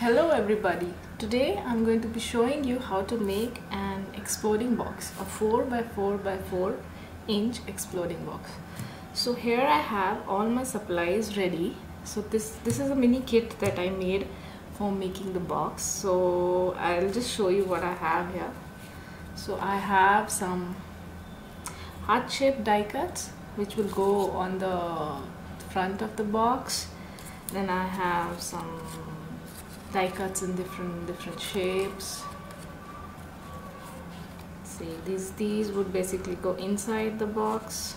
Hello everybody, today I'm going to be showing you how to make an exploding box, a 4x4x4 inch exploding box. So here I have all my supplies ready. So this is a mini kit that I made for making the box. So I'll just show you what I have here. So I have some heart-shaped die cuts which will go on the front of the box. Then I have some die cuts in different shapes. See, these would basically go inside the box.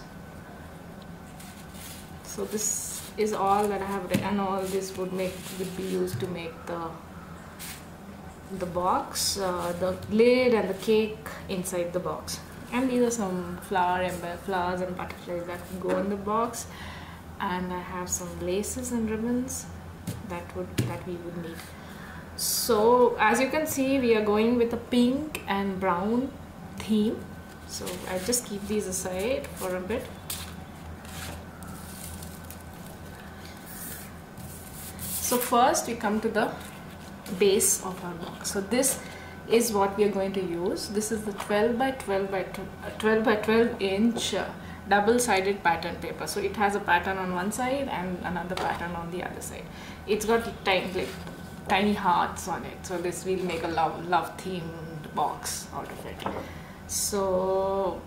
So this is all that I have, and all this would be used to make the box, the lid and the cake inside the box. And these are some flowers and butterflies that would go in the box. And I have some laces and ribbons that we would need. So as you can see, we are going with a pink and brown theme. So I'll just keep these aside for a bit. So first we come to the base of our box. So this is what we are going to use. This is the 12x12 inch double-sided pattern paper. So it has a pattern on one side and another pattern on the other side. It's got tiny hearts on it. So this will make a love themed box out of it. So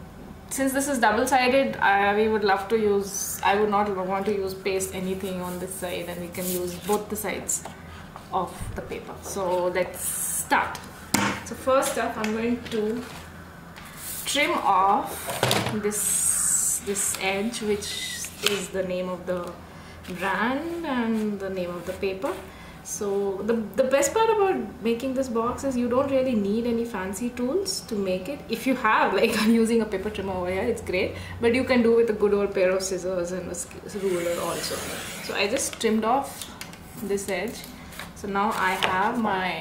since this is double-sided, we would love to use, I would not want to use paste anything on this side, and we can use both the sides of the paper. So let's start. So first up, I'm going to trim off this edge, which is the name of the brand and the name of the paper. So the best part about making this box is you don't really need any fancy tools to make it. If you have, like I'm using a paper trimmer over here, it's great, but you can do with a good old pair of scissors and a ruler also. So I just trimmed off this edge. So now I have my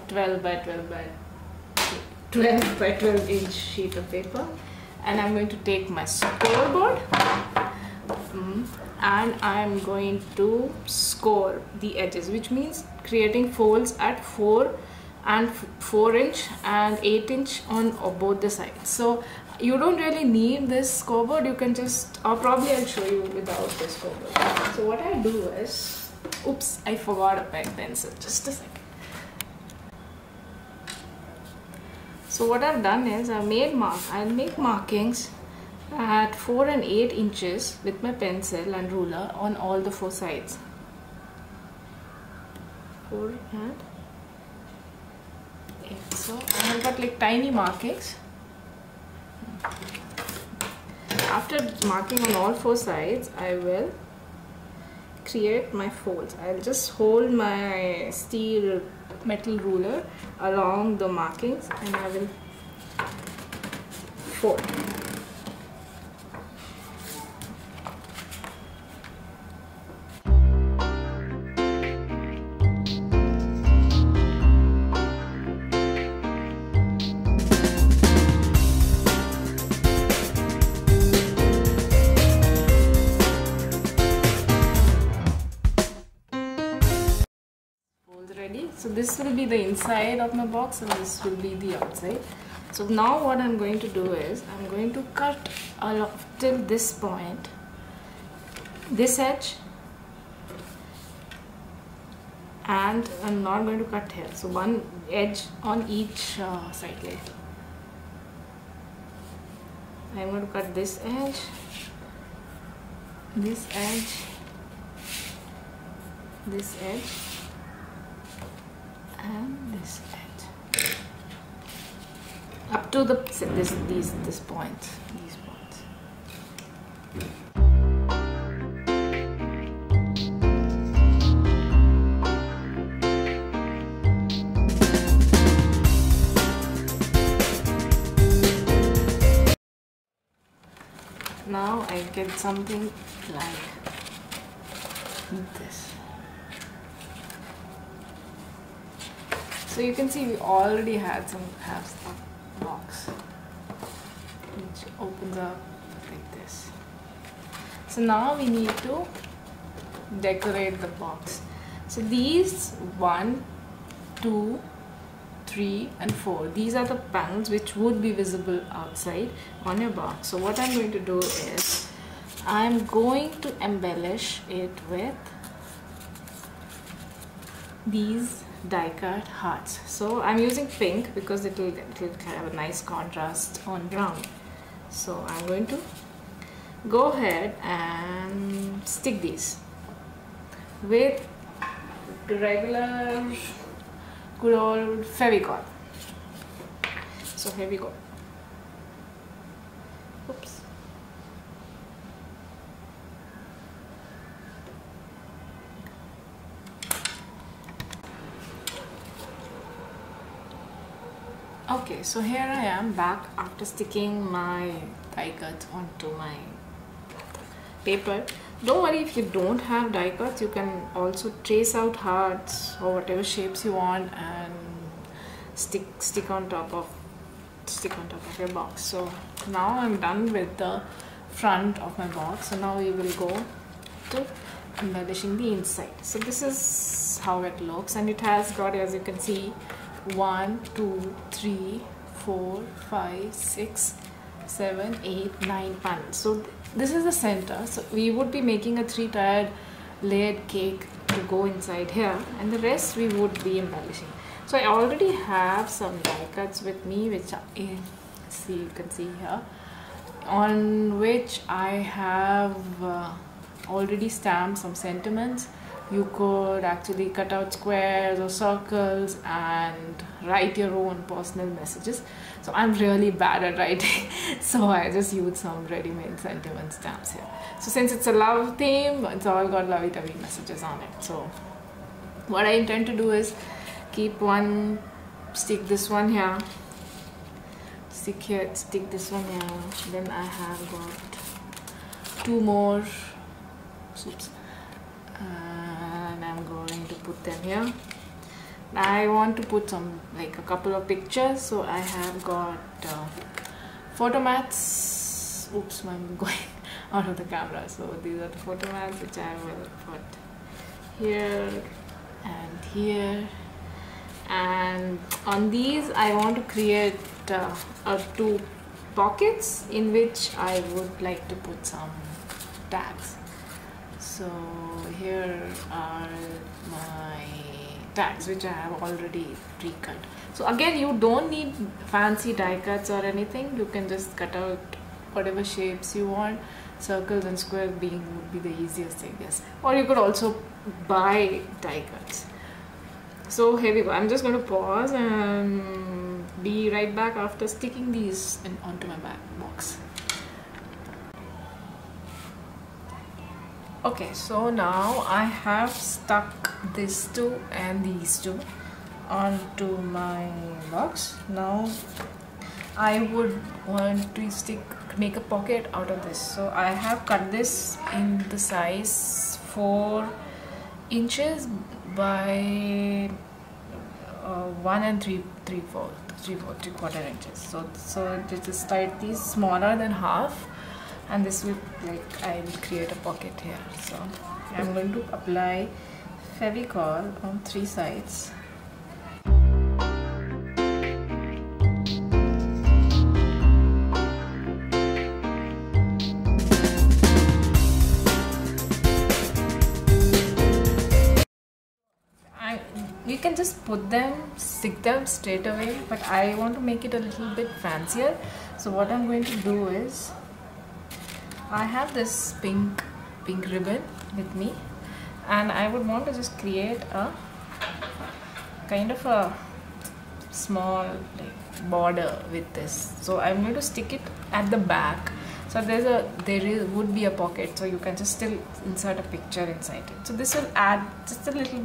12x12 inch sheet of paper, and I'm going to take my scoreboard and I'm going to score the edges, which means creating folds at 4 inch and 8 inch on both the sides. So you don't really need this scoreboard. You can just, or probably I'll show you without this scoreboard. So what I do is, oops, I forgot a pen pencil. Just a second. So what I've done is I'll make markings at 4 and 8 inches with my pencil and ruler on all the 4 sides. 4 and 8. So I have got like tiny markings. After marking on all 4 sides, I will create my folds. I'll just hold my metal ruler along the markings and I will fold. Ready. So this will be the inside of my box and this will be the outside. So now what I'm going to do is I'm going to cut till this point, this edge, and I'm not going to cut here. So one edge on each side. Like I'm going to cut this edge, this edge, this edge, and this edge up to this point, these points. Now I get something like this. So you can see we already have a box which opens up like this. So now we need to decorate the box. So these 1, 2, 3 and 4. These are the panels which would be visible outside on your box. So what I'm going to do is I'm going to embellish it with these die cut hearts. So I'm using pink because it will have a nice contrast on brown. So I'm going to go ahead and stick these with regular good old Fevicol. So here we go. Oops. Okay, so here I am back after sticking my die cuts onto my paper. Don't worry if you don't have die cuts, you can also trace out hearts or whatever shapes you want and stick on top of your box. So now I'm done with the front of my box. So now we will go to embellishing the inside. So this is how it looks, and it has got, as you can see, 1, 2, 3, 4, 5, 6, 7, 8, 9 panels. So this is the center. So we would be making a 3-tiered layered cake to go inside here, and the rest we would be embellishing. So I already have some die cuts with me, which you can see here, on which I have already stamped some sentiments. You could actually cut out squares or circles and write your own personal messages. So I'm really bad at writing, so I just use some ready-made sentiment stamps here. So since it's a love theme, it's all got lovey-dovey messages on it. So what I intend to do is stick this one here, stick this one here. Then I have got 2 more. Oops. And I'm going to put them here. I want to put a couple of pictures, so I have got photo mats. Oops, I'm going out of the camera. So these are the photo mats which I will put here and here, and on these I want to create 2 pockets in which I would like to put some tags. So here are my tags which I have already pre-cut. So again, you don't need fancy die cuts or anything. You can just cut out whatever shapes you want. Circles and squares would be the easiest, I guess. Or you could also buy die cuts. So here we go. I'm just going to pause and be right back after sticking these onto my box. Okay, so now I have stuck these 2 and these 2 onto my box. Now I would want to make a pocket out of this. So I have cut this in the size 4 inches by 1 3/4 inches. So this is slightly smaller than half. And this will, I will create a pocket here. So I'm going to apply Fevicol on 3 sides. You can just stick them straight away, but I want to make it a little bit fancier. So what I'm going to do is, I have this pink ribbon with me, and I would want to just create a kind of a small border with this. So I'm going to stick it at the back. So would be a pocket, so you can just still insert a picture inside it. So this will add just a little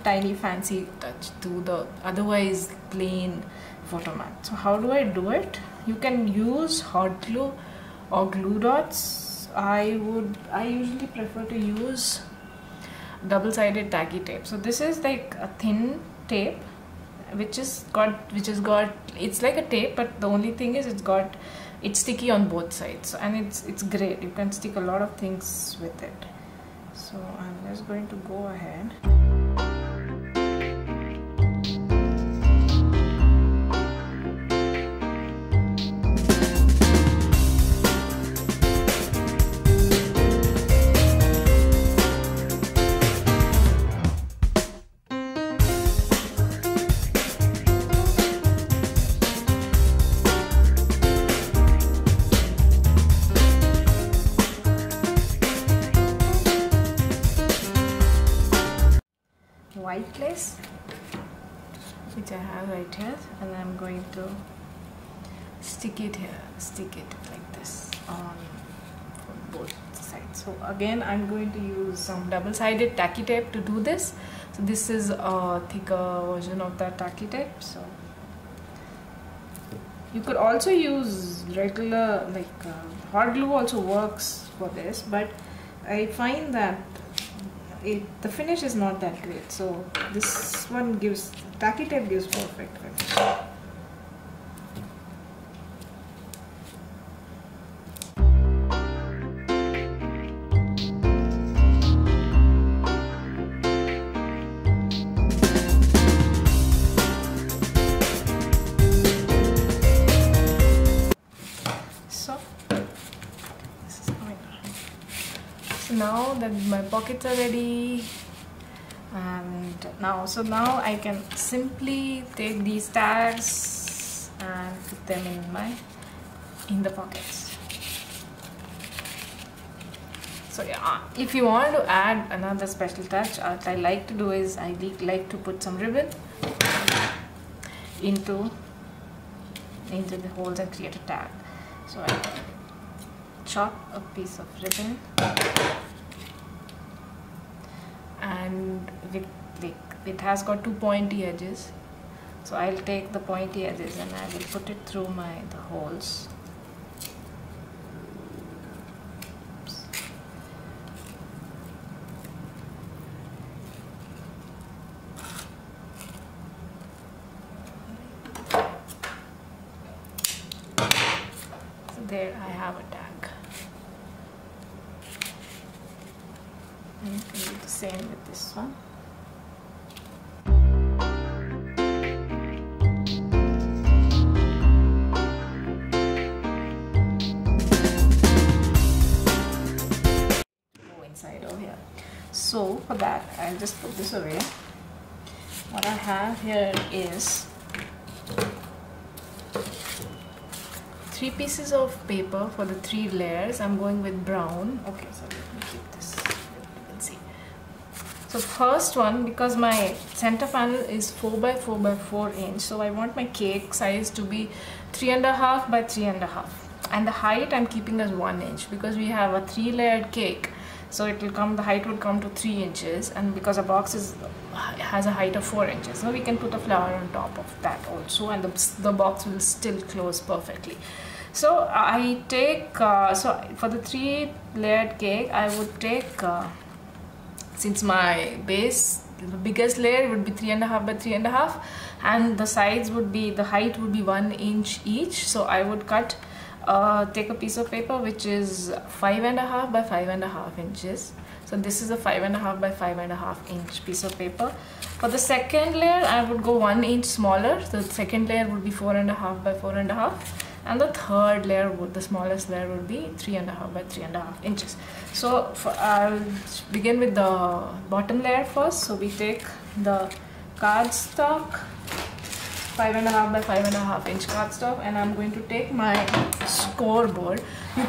tiny fancy touch to the otherwise plain photo mat. So how do I do it? You can use hot glue or glue dots. I usually prefer to use double-sided tacky tape. So this is like a thin tape which has got it's like a tape, but the only thing is it's sticky on both sides, and it's great. You can stick a lot of things with it. So I'm just going to go ahead which I have right here, and I'm going to stick it here, stick it like this on both sides. So again I'm going to use some double-sided tacky tape to do this. So this is a thicker version of that tacky tape. So you could also use regular hot glue also works for this, but I find that the finish is not that great. So this one gives, tacky tape gives perfect finish. Now that my pockets are ready, and now I can simply take these tags and put them in the pockets. So yeah, if you want to add another special touch, what I like to do is I like to put some ribbon into the holes and create a tag. So I chop a piece of ribbon, and it has got two pointy edges, so I'll take the pointy edges and I will put it through the holes. So there I have a tag. And you can do the same with this one. Go inside over here. So for that, I'll just put this away. What I have here is 3 pieces of paper for the 3 layers. I'm going with brown. Okay, so let me keep this. So first one, because my center panel is 4 by 4 by 4 inch, so I want my cake size to be 3.5 by 3.5, and the height I'm keeping as 1 inch because we have a 3-layered cake. So it will come, the height would come to 3 inches, and because a box has a height of 4 inches, so we can put a flower on top of that also, and the box will still close perfectly. So I take so for the 3-layered cake, I would take since my base, the biggest layer would be 3.5 by 3.5, and the sides would be, the height would be 1 inch each. So I would cut, take a piece of paper which is 5.5 by 5.5 inches. So this is a 5.5 by 5.5 inch piece of paper. For the second layer, I would go 1 inch smaller. So the second layer would be 4.5 by 4.5. And the third layer the smallest layer would be 3.5 by 3.5 inches. So I'll begin with the bottom layer first. So we take the cardstock, 5.5 by 5.5 inch cardstock, and I'm going to take my scoreboard. You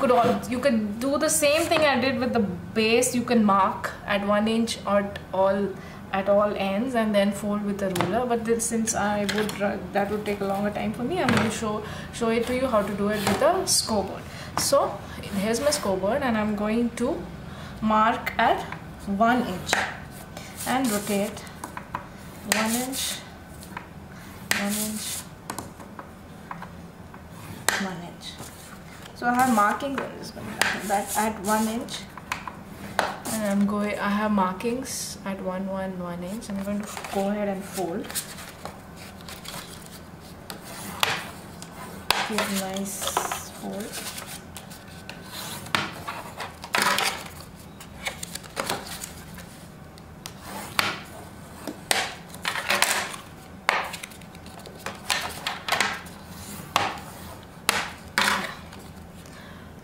could do the same thing I did with the base. You can mark at 1 inch at all ends and then fold with a ruler, but since that would take a longer time for me, I'm going to show it to you how to do it with a scoreboard. So here's my scoreboard, and I'm going to mark at 1 inch and rotate 1 inch, 1 inch, 1 inch. So I have markings. I'm just going to mark that at 1 inch. And I have markings at 1 inch. I'm going to go ahead and fold. Give a nice fold.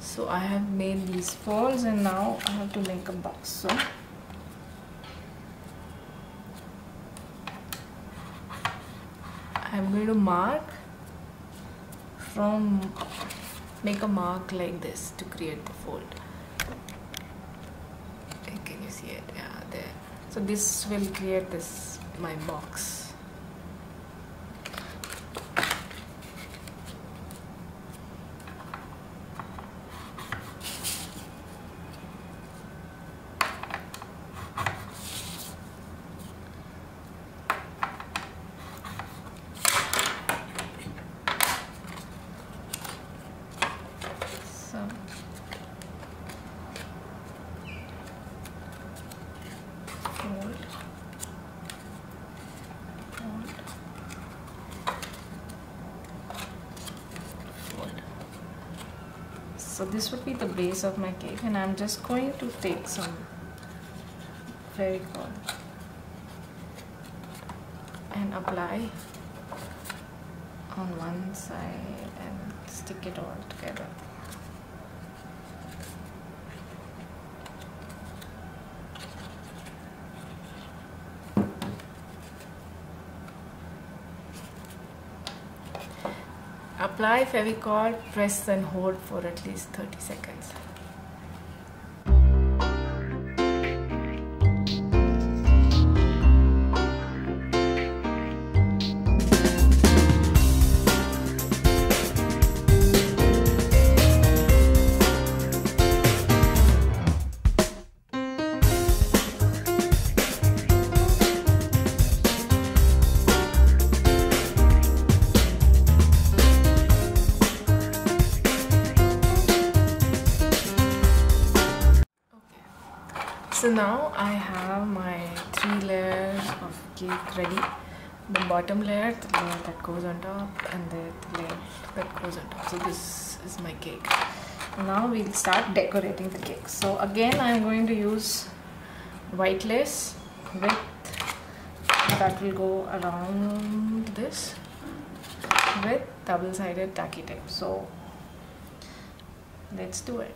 So I have made these folds, and now I have to make a box. So I'm going to make a mark like this to create the fold. Okay, can you see it? Yeah, there. So this will create my box. So this would be the base of my cake, and I'm just going to take some Fevicol and apply on one side and stick it all together. Apply Fevicol, press and hold for at least 30 seconds. So now I have my 3 layers of cake ready. The bottom layer, the layer that goes on top, and the layer that goes on top. So this is my cake. Now we'll start decorating the cake. So again I'm going to use white lace with that will go around this with double-sided tacky tape. So let's do it.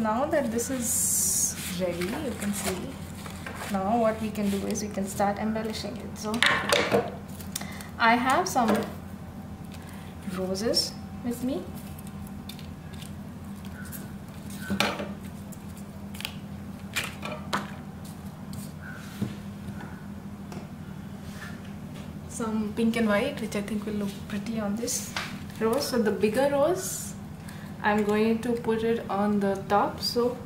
Now that this is ready, you can see, now what we can do is we can start embellishing it. So I have some roses with me. Some pink and white, which I think will look pretty on this rose. So the bigger rose, I'm going to put it on the top. So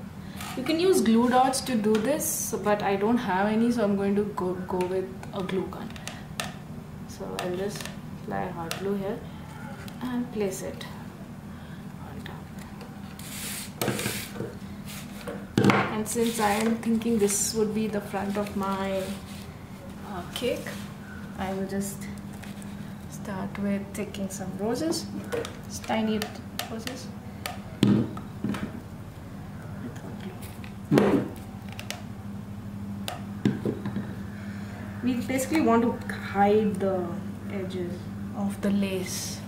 you can use glue dots to do this, but I don't have any, so I'm going to go with a glue gun. So I'll just apply hot glue here and place it on top. And since I am thinking this would be the front of my cake, I will just start with taking some roses, just tiny roses. We basically want to hide the edges of the lace.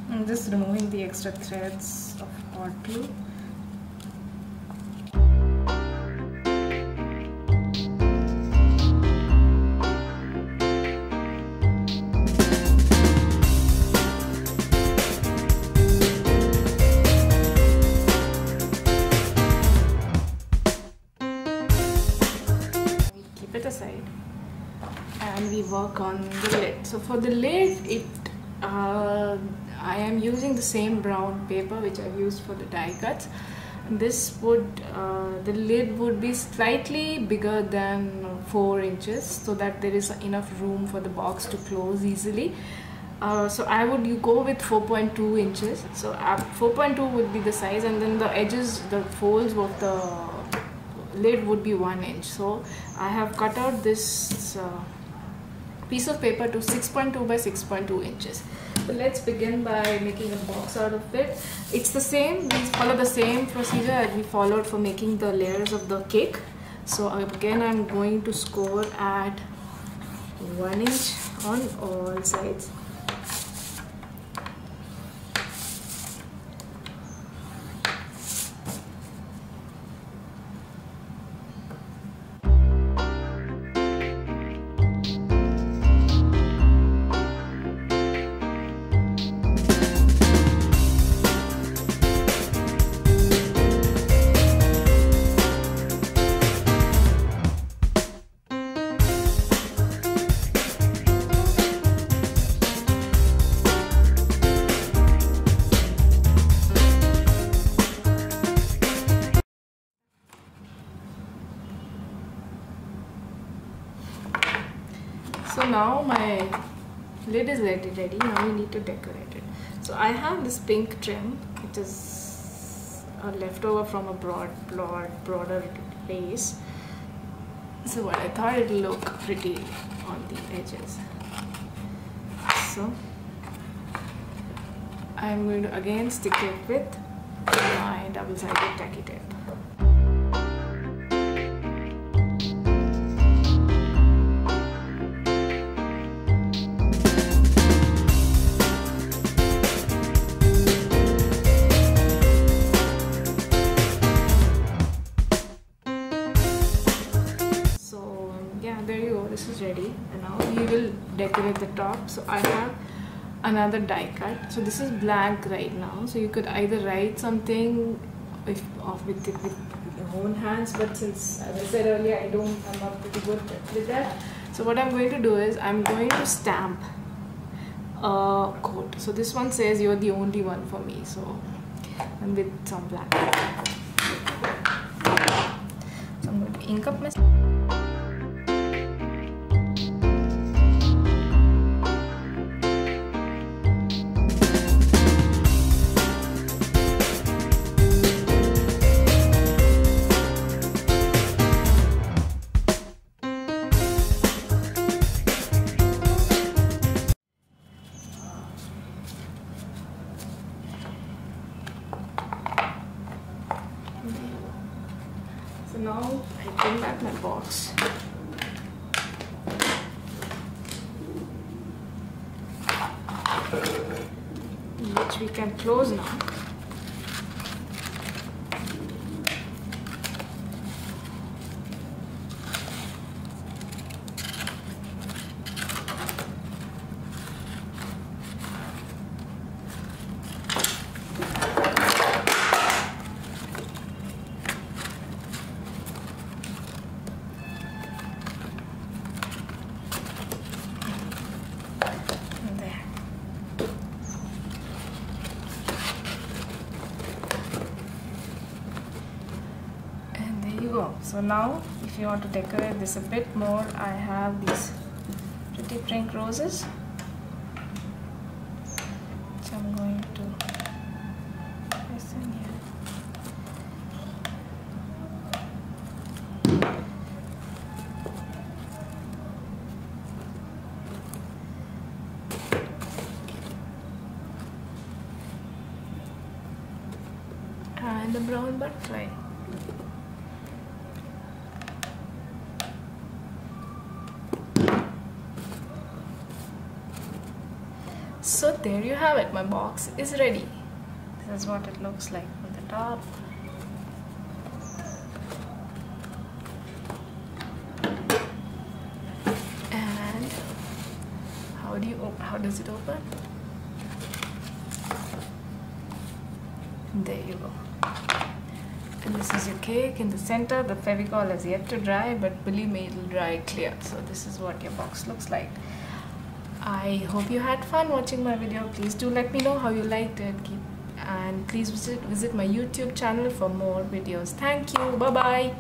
I'm just removing the extra threads of hot glue. work on the lid. So for the lid, I am using the same brown paper which I've used for the die cuts. This would, the lid would be slightly bigger than 4 inches, so that there is enough room for the box to close easily. So I would go with 4.2 inches. So 4.2 would be the size, and then the edges, the folds of the lid would be 1 inch. So I have cut out this piece of paper to 6.2 by 6.2 inches. So let's begin by making a box out of it. It's the same, we follow the same procedure as we followed for making the layers of the cake. So again, I'm going to score at 1 inch on all sides. So now my lid is ready. Now we need to decorate it. So I have this pink trim. It is a leftover from a broader lace. So what I thought it would look pretty on the edges. So I'm going to again stick it with my double-sided tacky tape. This is ready, and now we will decorate the top. So I have another die cut. So this is blank right now, so you could either write something with your own hands, but since, as I said earlier, I'm not pretty good with that. So what I'm going to do is I'm going to stamp a quote. So this one says, "You're the only one for me." So and with some black. So I'm going to ink up my. So now I bring back my box. Which we can close now. So now if you want to decorate this a bit more, I have these pretty pink roses, which I'm going to place in here. And the brown butterfly. So there you have it, my box is ready. This is what it looks like from the top. And how does it open? There you go. And this is your cake. In the center, the Fevicol has yet to dry, but believe me, it will dry clear. So this is what your box looks like. I hope you had fun watching my video. Please do let me know how you liked it. And please visit my YouTube channel for more videos. Thank you. Bye bye.